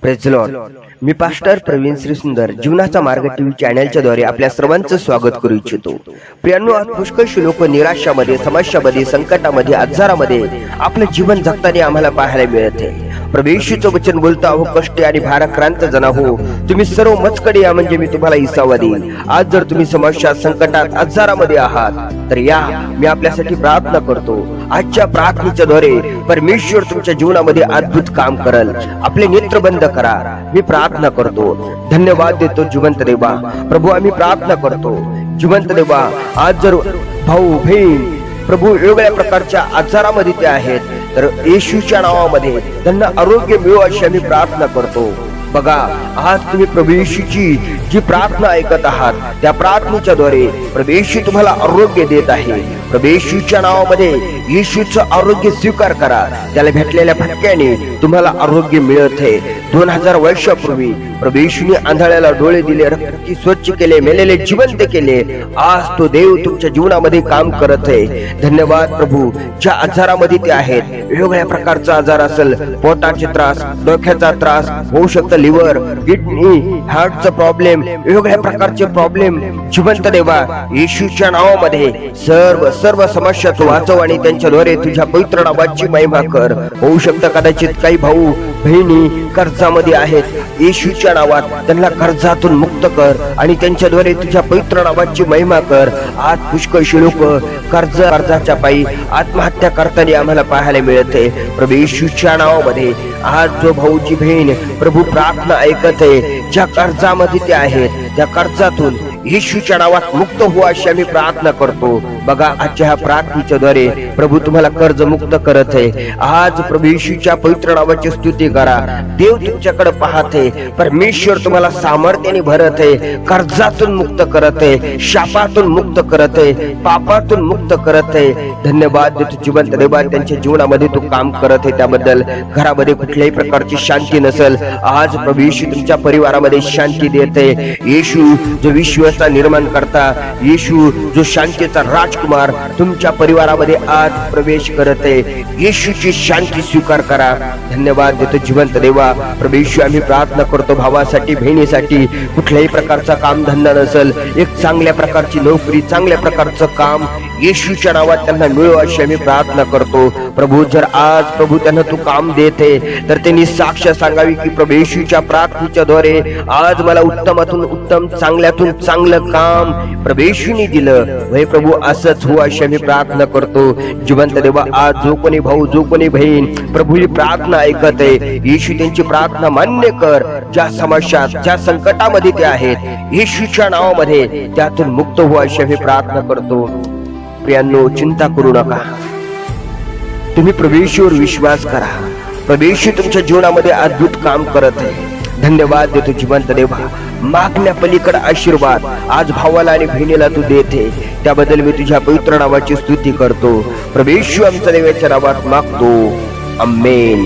Praise lord. मी pastor Praveen Shri सुंदर जीवनाचा मार्ग टीव्ही चॅनलच्या द्वारे आपल्या सर्वांचं स्वागत करू इच्छितो. प्रियांनो, आज पुष्कळशी लोक निराशामध्ये, समस्यामध्ये, संकटामध्ये, आजारामध्ये आपलं जीवन जगताना आम्हाला पाहायला मिळते. प्रभू येशूचं वचन बोलता, हो कष्टी आणि भाराक्रांत जण हो, तुम्ही सर्व मजकडे या, म्हणजे मी तुम्हाला इसावा देईन. आज जर तुम्ही समस्या, संकटात, आजारामध्ये आहात तर या, मी आपल्यासाठी प्रार्थना करतो. आजच्या प्रार्थनेच्या द्वारे परमेश्वर तुमच्या जीवनामध्ये अद्भुत काम करल. आपले नेत्र बंद करा, मी प्रार्थना करतो. धन्यवाद देतो जिवंत देवा. प्रभू, आम्ही प्रार्थना करतो जिवंत देवा. आज जर भाऊ बहीण प्रभू वेगवेगळ्या प्रकारच्या आजारामध्ये ते आहेत, तर येशूच्या नावामध्ये त्यांना आरोग्य मिळो अशी आम्ही प्रार्थना करतो. बघा, आज तुम्ही प्रभू येशूची जी प्रार्थना ऐकत आहात, त्या प्रार्थनेच्या द्वारे प्रभू येशू तुम्हाला आरोग्य देत आहे. प्रभू येशूच्या नावामध्ये येशूचं आरोग्य स्वीकार करा. त्याला भेटलेल्या फटक्याने तुम्हाला आरोग्य मिळत आहे. 2000 वर्षापूर्वी प्रभू येशूने आंधळ्याला डोळे दिले, रक्त स्वच्छ केले, मेलेले जिवंत केले. आज तो देव तुमच्या जीवनामध्ये काम करत आहे. धन्यवाद प्रभू. ज्या आजारामध्ये ते आहेत, वेगवेगळ्या प्रकारचा आजार असेल, पोटाचे त्रास, डोक्याचा त्रास होऊ शकतं, लिव्हर, किडनी, हार्टचा प्रॉब्लेम, वेगवेगळ्या प्रकारचे प्रॉब्लेम, जिवंत देवा येशूच्या नावामध्ये सर्व समस्या तू वाचव आणि त्यांच्याद्वारे तुझ्या पवित्र नावाची महिमा कर. होऊ शकतं कदाचित काही भाऊ बहिणी कर्जामध्ये आहेत, येशूच्या नावात त्यांना कर्जातून मुक्त कर आणि त्यांच्याद्वारे तुझ्या पवित्र नावाची महिमा कर. आज पुष्कळशी लोक कर्जाच्या पायी आत्महत्या करताना आम्हाला पाहायला मिळते. प्रभू येशूच्या नावामध्ये आज जो भाऊची बहीण प्रभू प्रार्थना ऐकत आहे, ज्या कर्जामध्ये ते आहेत, त्या कर्जातून येशूच्या नावात मुक्त हो अशी आम्ही प्रार्थना करतो. बघा, आजच्या ह्या प्रार्थनेच्या द्वारे प्रभू तुम्हाला कर्ज मुक्त करत आहे. आज प्रभू येशूच्या पवित्र नावाची स्तुती करा. देव तुमच्याकडे पाहते. परमेश्वर तुम्हाला सामर्थ्याने भरत आहे, कर्जातून मुक्त करत आहे, शापातून मुक्त करत आहे, पापातून मुक्त करत आहे. धन्यवाद देतो जिवंत देवा. त्यांच्या जीवनामध्ये तू काम करत आहे त्याबद्दल. घरामध्ये कुठल्याही प्रकारची शांती नसेल, आज प्रभू येशू तुमच्या परिवारामध्ये शांती देत आहे. येशू जो विश्वाचा निर्माण करता, येशू जो शांतीचा राजकुमार तुमच्या परिवारामध्ये आज प्रवेश करत आहे. येशूची शांती स्वीकार करा. धन्यवाद देतो जिवंत देवा. प्रभू येशू, आम्ही प्रार्थना करतो भावासाठी, बहिणीसाठी कुठल्याही प्रकारचा कामधंदा नसेल, एक चांगल्या प्रकारची नोकरी, चांगल्या प्रकारचं काम येशूच्या नावात त्यांना मिळो अशी आम्ही प्रार्थना करतो. प्रभू, जर आज प्रभू त्यांना तू काम देते तर त्यांनी साक्ष सांगावी की प्रभू येशूच्या प्रार्थनेच्या द्वारे आज मला उत्तमातून उत्तम, चांगल्यातून चांगलं काम प्रभू येशूने दिलं. हे प्रभू, असंच हो अशी आम्ही प्रार्थना करतो. जिवंत देवा, आज जो कोणी भाऊ, जो कोणी बहीण प्रभू ही प्रार्थना ऐकत आहे, येशू त्यांची प्रार्थना मान्य कर. ज्या समस्या, ज्या संकटामध्ये ते आहेत, येशूच्या नावामध्ये त्यातून मुक्त हो अशी आम्ही प्रार्थना करतो. प्रियांनो, चिंता करू नका. तुम्ही प्रभू येशूवर विश्वास करा. प्रभू येशू तुमच्या जीवनामध्ये अद्भुत काम करत आहे. धन्यवाद देतो जिवंत देवा. मागण्या पलीकडे आशीर्वाद आज भावाला आणि बहिणीला तू देते, त्याबद्दल मी तुझ्या पवित्र नावाची स्तुती करतो. प्रभू येशू आमच्या देवाच्या नावात मागतो. आमेन.